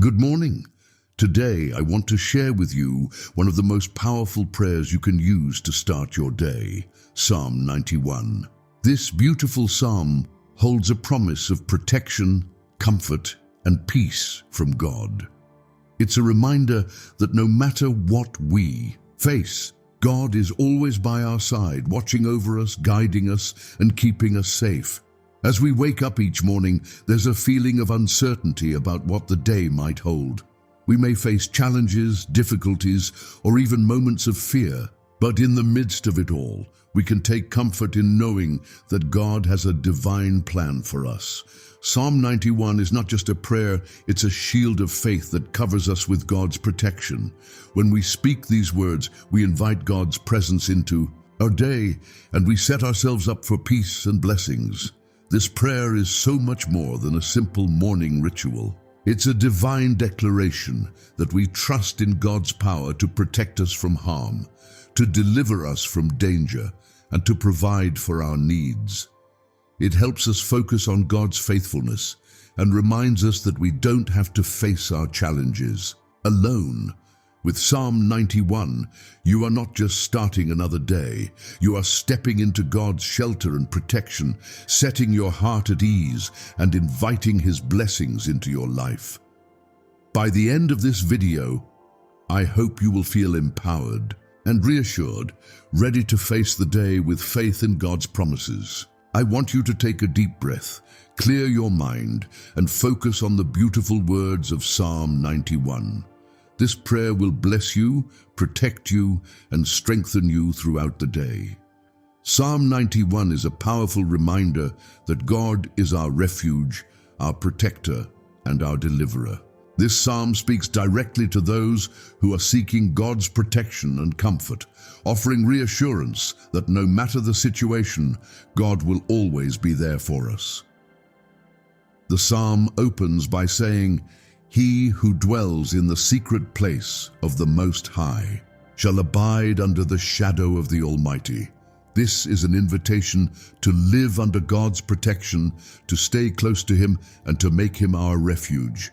Good morning. Today I want to share with you one of the most powerful prayers you can use to start your day, Psalm 91. This beautiful psalm holds a promise of protection, comfort, and peace from God. It's a reminder that no matter what we face, God is always by our side, watching over us, guiding us, and keeping us safe. As we wake up each morning, there's a feeling of uncertainty about what the day might hold. We may face challenges, difficulties, or even moments of fear. But in the midst of it all, we can take comfort in knowing that God has a divine plan for us. Psalm 91 is not just a prayer, it's a shield of faith that covers us with God's protection. When we speak these words, we invite God's presence into our day, and we set ourselves up for peace and blessings. This prayer is so much more than a simple morning ritual. It's a divine declaration that we trust in God's power to protect us from harm, to deliver us from danger, and to provide for our needs. It helps us focus on God's faithfulness and reminds us that we don't have to face our challenges alone. With Psalm 91, you are not just starting another day, you are stepping into God's shelter and protection, setting your heart at ease and inviting His blessings into your life. By the end of this video, I hope you will feel empowered and reassured, ready to face the day with faith in God's promises. I want you to take a deep breath, clear your mind, and focus on the beautiful words of Psalm 91. This prayer will bless you, protect you, and strengthen you throughout the day. Psalm 91 is a powerful reminder that God is our refuge, our protector, and our deliverer. This psalm speaks directly to those who are seeking God's protection and comfort, offering reassurance that no matter the situation, God will always be there for us. The psalm opens by saying, "He who dwells in the secret place of the Most High shall abide under the shadow of the Almighty." This is an invitation to live under God's protection, to stay close to Him, and to make Him our refuge.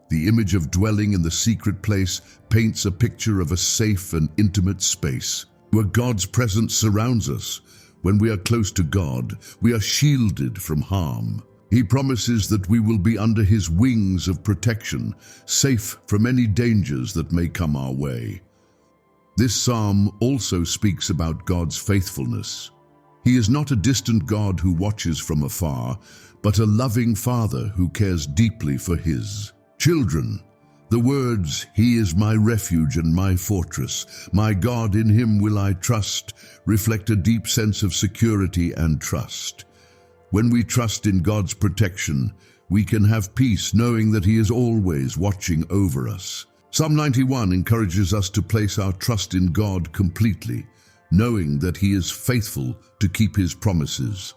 The image of dwelling in the secret place paints a picture of a safe and intimate space, where God's presence surrounds us. When we are close to God, we are shielded from harm. He promises that we will be under His wings of protection, safe from any dangers that may come our way. This psalm also speaks about God's faithfulness. He is not a distant God who watches from afar, but a loving Father who cares deeply for His children. The words, "He is my refuge and my fortress, my God, in Him will I trust," reflect a deep sense of security and trust. When we trust in God's protection, we can have peace knowing that He is always watching over us. Psalm 91 encourages us to place our trust in God completely, knowing that He is faithful to keep His promises.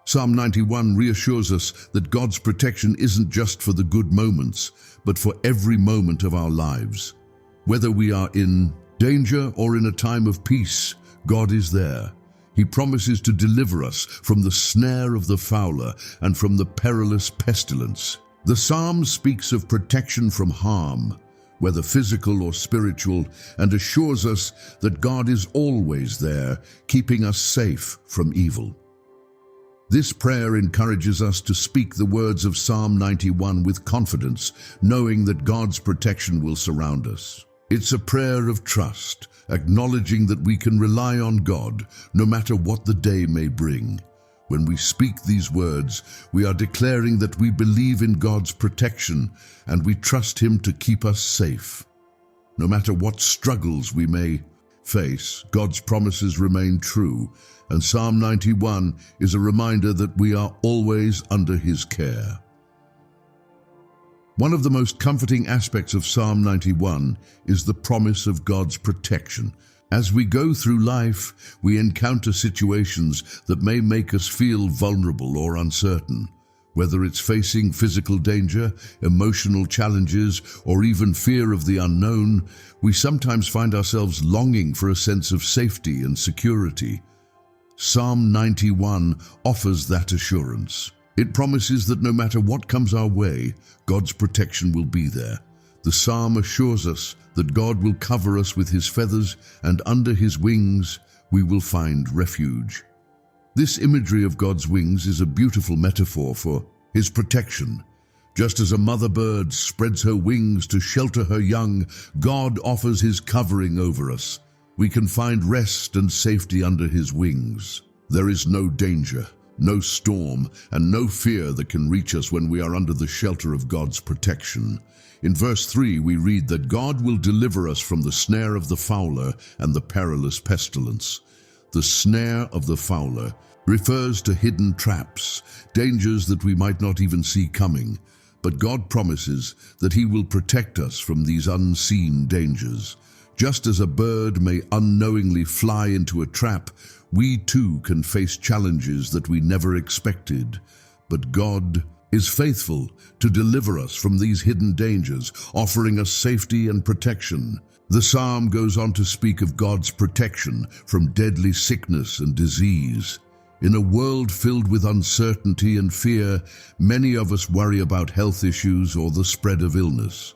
Psalm 91 reassures us that God's protection isn't just for the good moments, but for every moment of our lives. Whether we are in danger or in a time of peace, God is there. He promises to deliver us from the snare of the fowler and from the perilous pestilence. The psalm speaks of protection from harm, whether physical or spiritual, and assures us that God is always there, keeping us safe from evil. This prayer encourages us to speak the words of Psalm 91 with confidence, knowing that God's protection will surround us. It's a prayer of trust, acknowledging that we can rely on God no matter what the day may bring. When we speak these words, we are declaring that we believe in God's protection and we trust Him to keep us safe. No matter what struggles we may face, God's promises remain true, and Psalm 91 is a reminder that we are always under His care. One of the most comforting aspects of Psalm 91 is the promise of God's protection. As we go through life, we encounter situations that may make us feel vulnerable or uncertain. Whether it's facing physical danger, emotional challenges, or even fear of the unknown, we sometimes find ourselves longing for a sense of safety and security. Psalm 91 offers that assurance. It promises that no matter what comes our way, God's protection will be there. The psalm assures us that God will cover us with his feathers, and under his wings we will find refuge. This imagery of God's wings is a beautiful metaphor for his protection. Just as a mother bird spreads her wings to shelter her young, God offers his covering over us. We can find rest and safety under his wings. There is no danger, no storm, and no fear that can reach us when we are under the shelter of God's protection. In verse 3, we read that God will deliver us from the snare of the fowler and the perilous pestilence. The snare of the fowler refers to hidden traps, dangers that we might not even see coming. But God promises that he will protect us from these unseen dangers. Just as a bird may unknowingly fly into a trap, we too can face challenges that we never expected. But God is faithful to deliver us from these hidden dangers, offering us safety and protection. The psalm goes on to speak of God's protection from deadly sickness and disease. In a world filled with uncertainty and fear, many of us worry about health issues or the spread of illness.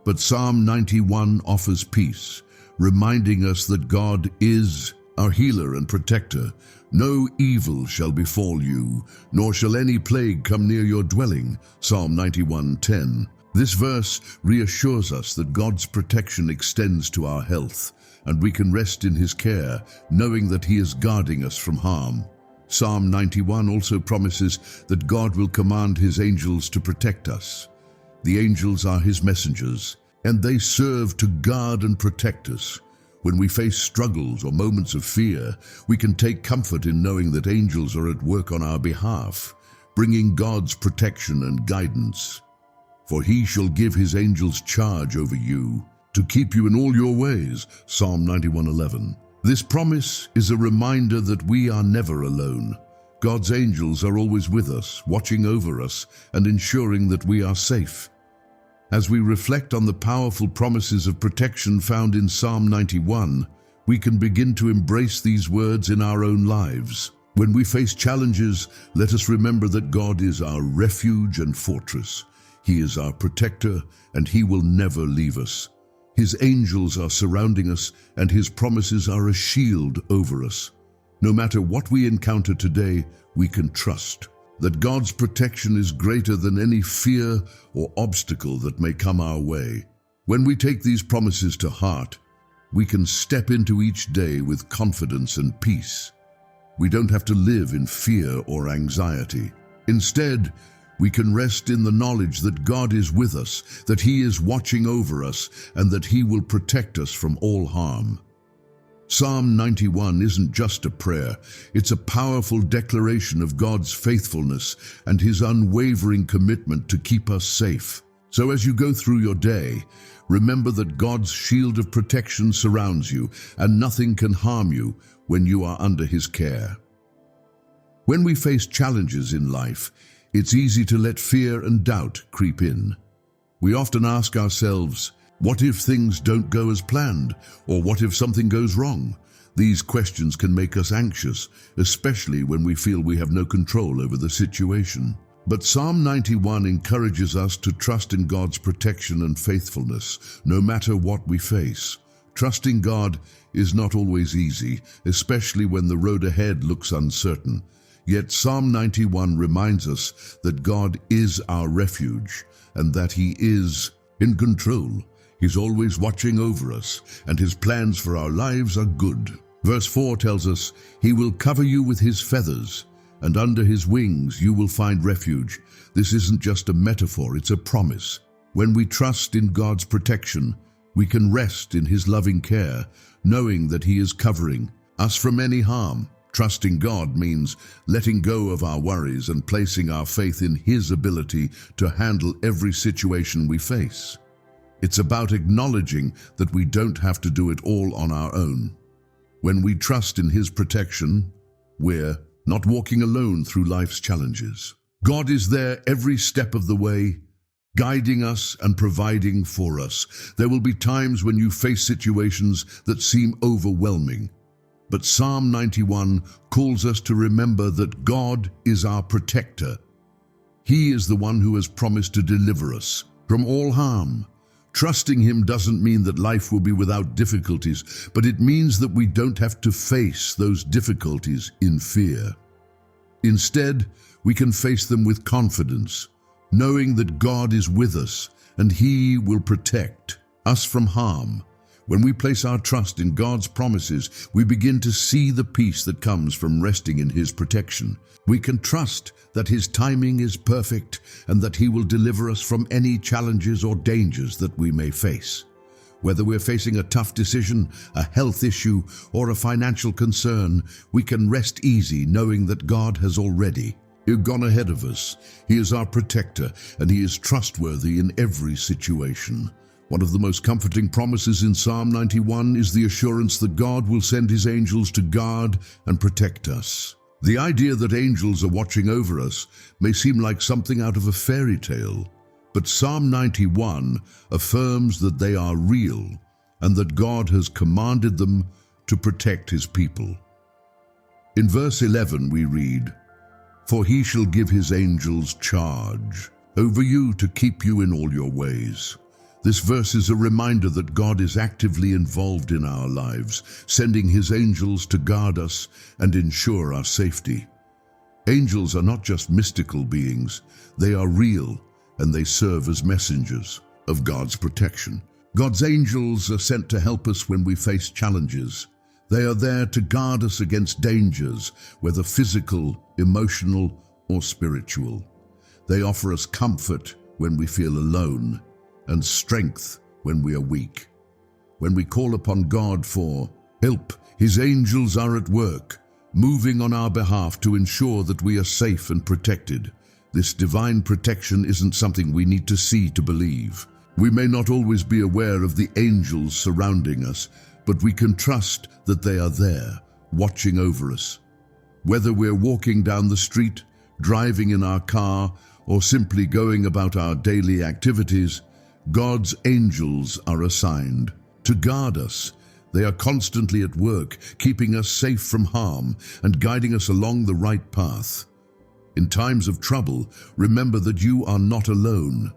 But Psalm 91 offers peace, reminding us that God is our healer and protector. No evil shall befall you, nor shall any plague come near your dwelling. Psalm 91:10. This verse reassures us that God's protection extends to our health, and we can rest in his care, knowing that he is guarding us from harm. Psalm 91 also promises that God will command his angels to protect us. The angels are his messengers, and they serve to guard and protect us. When we face struggles or moments of fear, we can take comfort in knowing that angels are at work on our behalf, bringing God's protection and guidance. For he shall give his angels charge over you, to keep you in all your ways. Psalm 91:11. This promise is a reminder that we are never alone. God's angels are always with us, watching over us and ensuring that we are safe. As we reflect on the powerful promises of protection found in Psalm 91, we can begin to embrace these words in our own lives. When we face challenges, let us remember that God is our refuge and fortress. He is our protector, and he will never leave us. His angels are surrounding us, and his promises are a shield over us. No matter what we encounter today, we can trust that God's protection is greater than any fear or obstacle that may come our way. When we take these promises to heart, we can step into each day with confidence and peace. We don't have to live in fear or anxiety. Instead, we can rest in the knowledge that God is with us, that he is watching over us, and that he will protect us from all harm. Psalm 91 isn't just a prayer, it's a powerful declaration of God's faithfulness and his unwavering commitment to keep us safe. So as you go through your day, remember that God's shield of protection surrounds you, and nothing can harm you when you are under his care. When we face challenges in life, it's easy to let fear and doubt creep in. We often ask ourselves, what if things don't go as planned? Or what if something goes wrong? These questions can make us anxious, especially when we feel we have no control over the situation. But Psalm 91 encourages us to trust in God's protection and faithfulness, no matter what we face. Trusting God is not always easy, especially when the road ahead looks uncertain. Yet Psalm 91 reminds us that God is our refuge and that he is in control. He's always watching over us, and his plans for our lives are good. Verse 4 tells us, he will cover you with his feathers, and under his wings you will find refuge. This isn't just a metaphor, it's a promise. When we trust in God's protection, we can rest in his loving care, knowing that he is covering us from any harm. Trusting God means letting go of our worries and placing our faith in his ability to handle every situation we face. It's about acknowledging that we don't have to do it all on our own. When we trust in his protection, we're not walking alone through life's challenges. God is there every step of the way, guiding us and providing for us. There will be times when you face situations that seem overwhelming. But Psalm 91 calls us to remember that God is our protector. He is the one who has promised to deliver us from all harm. Trusting Him doesn't mean that life will be without difficulties, but it means that we don't have to face those difficulties in fear. Instead, we can face them with confidence, knowing that God is with us and He will protect us from harm. When we place our trust in God's promises, we begin to see the peace that comes from resting in His protection. We can trust that His timing is perfect and that He will deliver us from any challenges or dangers that we may face. Whether we're facing a tough decision, a health issue, or a financial concern, we can rest easy knowing that God has already gone ahead of us. He is our protector and He is trustworthy in every situation. One of the most comforting promises in Psalm 91 is the assurance that God will send His angels to guard and protect us. The idea that angels are watching over us may seem like something out of a fairy tale, but Psalm 91 affirms that they are real and that God has commanded them to protect His people. In verse 11 we read, "For He shall give His angels charge over you to keep you in all your ways." This verse is a reminder that God is actively involved in our lives, sending His angels to guard us and ensure our safety. Angels are not just mystical beings, they are real, and they serve as messengers of God's protection. God's angels are sent to help us when we face challenges. They are there to guard us against dangers, whether physical, emotional, or spiritual. They offer us comfort when we feel alone, and strength when we are weak. When we call upon God for help, His angels are at work, moving on our behalf to ensure that we are safe and protected. This divine protection isn't something we need to see to believe. We may not always be aware of the angels surrounding us, but we can trust that they are there, watching over us. Whether we're walking down the street, driving in our car, or simply going about our daily activities, God's angels are assigned to guard us. They are constantly at work, keeping us safe from harm and guiding us along the right path. In times of trouble, remember that you are not alone.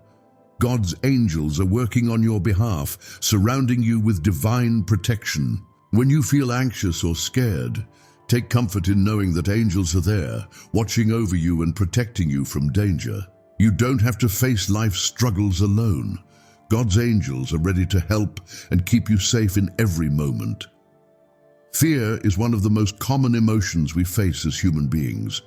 God's angels are working on your behalf, surrounding you with divine protection. When you feel anxious or scared, take comfort in knowing that angels are there, watching over you and protecting you from danger. You don't have to face life's struggles alone. God's angels are ready to help and keep you safe in every moment. Fear is one of the most common emotions we face as human beings.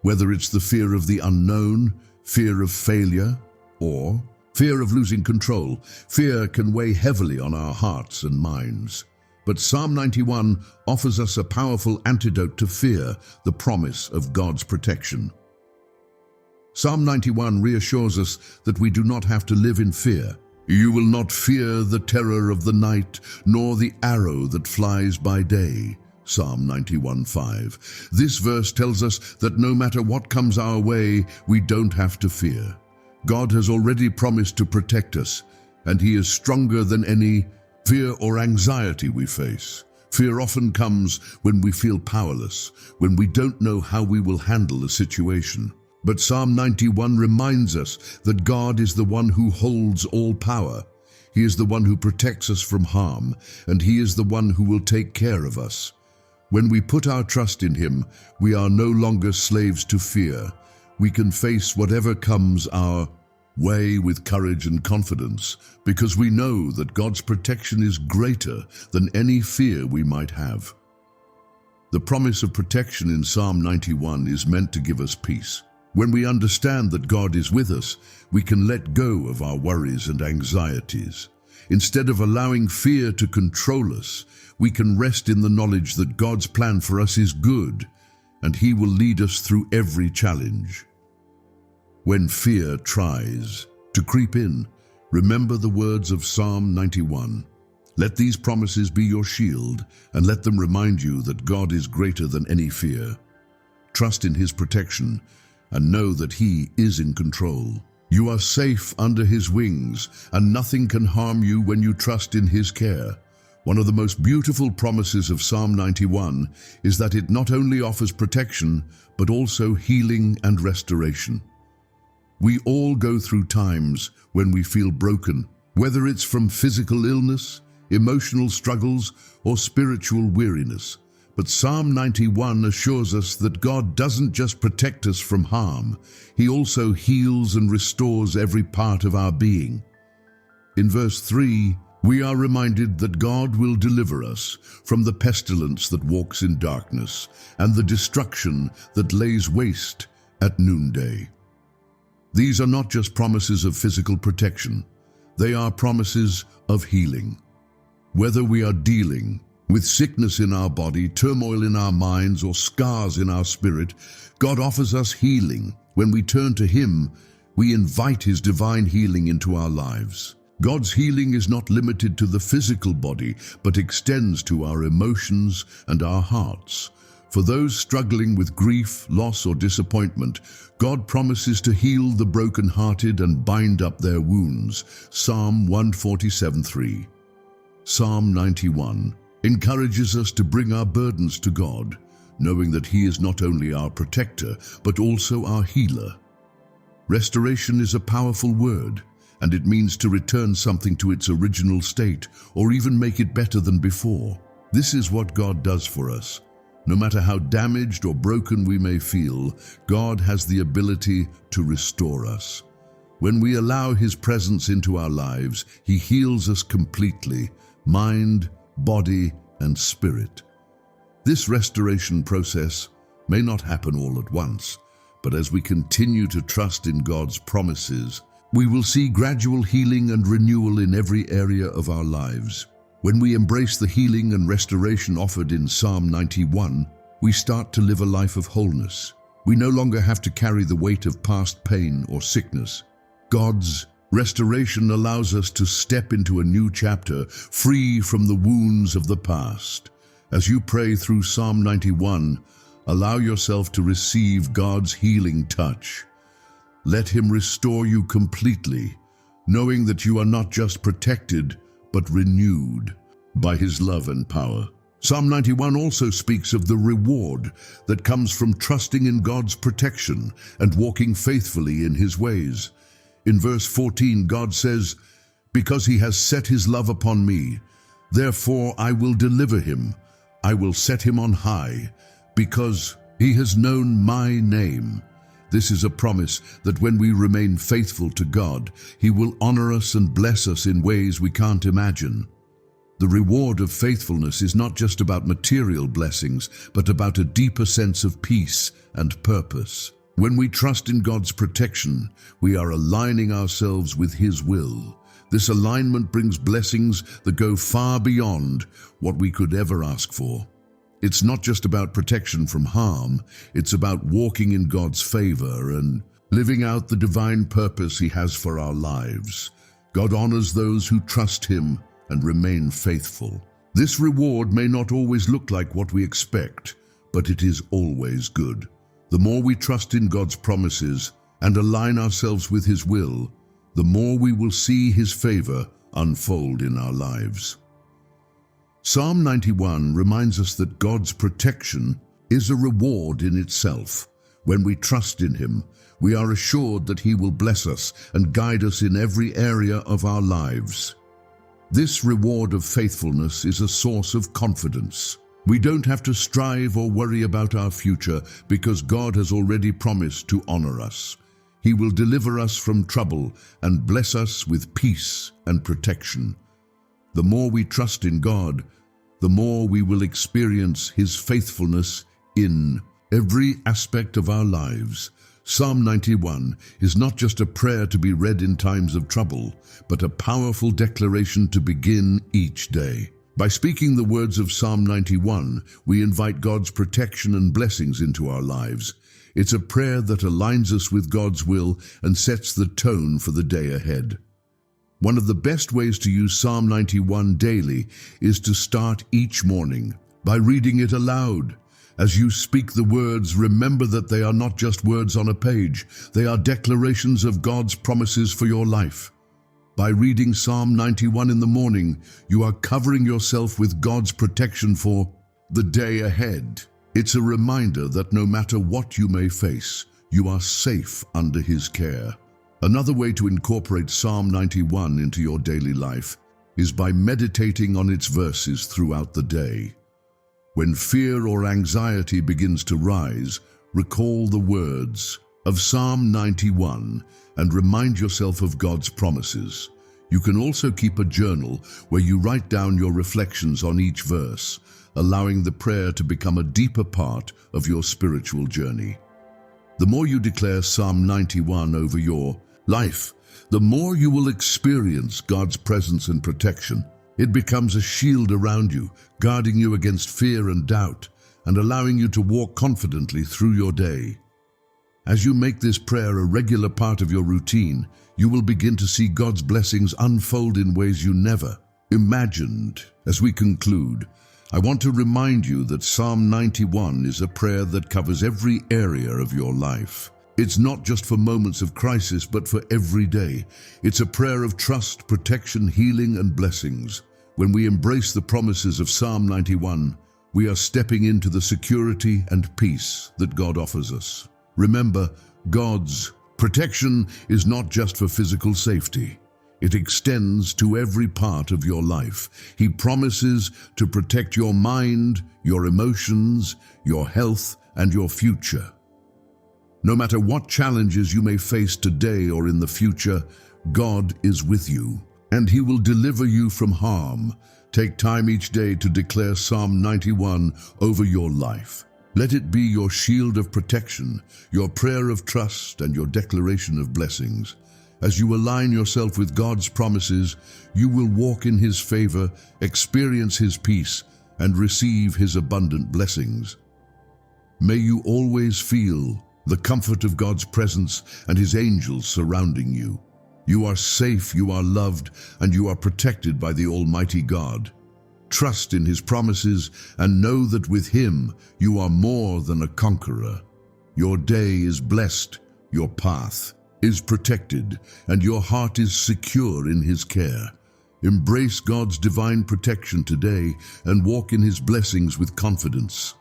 Whether it's the fear of the unknown, fear of failure, or fear of losing control, fear can weigh heavily on our hearts and minds. But Psalm 91 offers us a powerful antidote to fear, the promise of God's protection. Psalm 91 reassures us that we do not have to live in fear. You will not fear the terror of the night, nor the arrow that flies by day. Psalm 91:5. This verse tells us that no matter what comes our way, we don't have to fear. God has already promised to protect us, and He is stronger than any fear or anxiety we face. Fear often comes when we feel powerless, when we don't know how we will handle a situation. But Psalm 91 reminds us that God is the one who holds all power. He is the one who protects us from harm, and He is the one who will take care of us. When we put our trust in Him, we are no longer slaves to fear. We can face whatever comes our way with courage and confidence, because we know that God's protection is greater than any fear we might have. The promise of protection in Psalm 91 is meant to give us peace. When we understand that God is with us, we can let go of our worries and anxieties. Instead of allowing fear to control us, we can rest in the knowledge that God's plan for us is good, and He will lead us through every challenge. When fear tries to creep in, remember the words of Psalm 91. Let these promises be your shield, and let them remind you that God is greater than any fear. Trust in His protection, and know that He is in control. You are safe under His wings, and nothing can harm you when you trust in His care. One of the most beautiful promises of Psalm 91 is that it not only offers protection, but also healing and restoration. We all go through times when we feel broken, whether it's from physical illness, emotional struggles, or spiritual weariness. But Psalm 91 assures us that God doesn't just protect us from harm, He also heals and restores every part of our being. In verse 3, we are reminded that God will deliver us from the pestilence that walks in darkness and the destruction that lays waste at noonday. These are not just promises of physical protection, they are promises of healing. Whether we are dealing with sickness in our body, turmoil in our minds, or scars in our spirit, God offers us healing. When we turn to Him, we invite His divine healing into our lives. God's healing is not limited to the physical body, but extends to our emotions and our hearts. For those struggling with grief, loss, or disappointment, God promises to heal the brokenhearted and bind up their wounds. Psalm 147:3. Psalm 91 encourages us to bring our burdens to God, knowing that He is not only our protector, but also our healer. Restoration is a powerful word, and it means to return something to its original state, or even make it better than before. This is what God does for us. No matter how damaged or broken we may feel, God has the ability to restore us. When we allow His presence into our lives, He heals us completely, mind, body, and spirit. This restoration process may not happen all at once, but as we continue to trust in God's promises, we will see gradual healing and renewal in every area of our lives. When we embrace the healing and restoration offered in Psalm 91, we start to live a life of wholeness. We no longer have to carry the weight of past pain or sickness. God's restoration allows us to step into a new chapter, free from the wounds of the past. As you pray through Psalm 91, allow yourself to receive God's healing touch. Let Him restore you completely, knowing that you are not just protected, but renewed by His love and power. Psalm 91 also speaks of the reward that comes from trusting in God's protection and walking faithfully in His ways. In verse 14, God says, "Because He has set His love upon me, therefore I will deliver Him. I will set Him on high, because He has known my name." This is a promise that when we remain faithful to God, He will honor us and bless us in ways we can't imagine. The reward of faithfulness is not just about material blessings, but about a deeper sense of peace and purpose. When we trust in God's protection, we are aligning ourselves with His will. This alignment brings blessings that go far beyond what we could ever ask for. It's not just about protection from harm, it's about walking in God's favor and living out the divine purpose He has for our lives. God honors those who trust Him and remain faithful. This reward may not always look like what we expect, but it is always good. The more we trust in God's promises and align ourselves with His will, the more we will see His favor unfold in our lives. Psalm 91 reminds us that God's protection is a reward in itself. When we trust in Him, we are assured that He will bless us and guide us in every area of our lives. This reward of faithfulness is a source of confidence. We don't have to strive or worry about our future because God has already promised to honor us. He will deliver us from trouble and bless us with peace and protection. The more we trust in God, the more we will experience His faithfulness in every aspect of our lives. Psalm 91 is not just a prayer to be read in times of trouble, but a powerful declaration to begin each day. By speaking the words of Psalm 91, we invite God's protection and blessings into our lives. It's a prayer that aligns us with God's will and sets the tone for the day ahead. One of the best ways to use Psalm 91 daily is to start each morning by reading it aloud. As you speak the words, remember that they are not just words on a page. They are declarations of God's promises for your life. By reading Psalm 91 in the morning, you are covering yourself with God's protection for the day ahead. It's a reminder that no matter what you may face, you are safe under His care. Another way to incorporate Psalm 91 into your daily life is by meditating on its verses throughout the day. When fear or anxiety begins to rise, recall the words of Psalm 91 and remind yourself of God's promises. You can also keep a journal where you write down your reflections on each verse, allowing the prayer to become a deeper part of your spiritual journey. The more you declare Psalm 91 over your life, the more you will experience God's presence and protection. It becomes a shield around you, guarding you against fear and doubt, and allowing you to walk confidently through your day. As you make this prayer a regular part of your routine, you will begin to see God's blessings unfold in ways you never imagined. As we conclude, I want to remind you that Psalm 91 is a prayer that covers every area of your life. It's not just for moments of crisis, but for every day. It's a prayer of trust, protection, healing, and blessings. When we embrace the promises of Psalm 91, we are stepping into the security and peace that God offers us. Remember, God's protection is not just for physical safety. It extends to every part of your life. He promises to protect your mind, your emotions, your health, and your future. No matter what challenges you may face today or in the future, God is with you, and He will deliver you from harm. Take time each day to declare Psalm 91 over your life. Let it be your shield of protection, your prayer of trust, and your declaration of blessings. As you align yourself with God's promises, you will walk in His favor, experience His peace, and receive His abundant blessings. May you always feel the comfort of God's presence and His angels surrounding you. You are safe, you are loved, and you are protected by the Almighty God. Trust in His promises and know that with Him you are more than a conqueror. Your day is blessed, your path is protected, and your heart is secure in His care. Embrace God's divine protection today and walk in His blessings with confidence.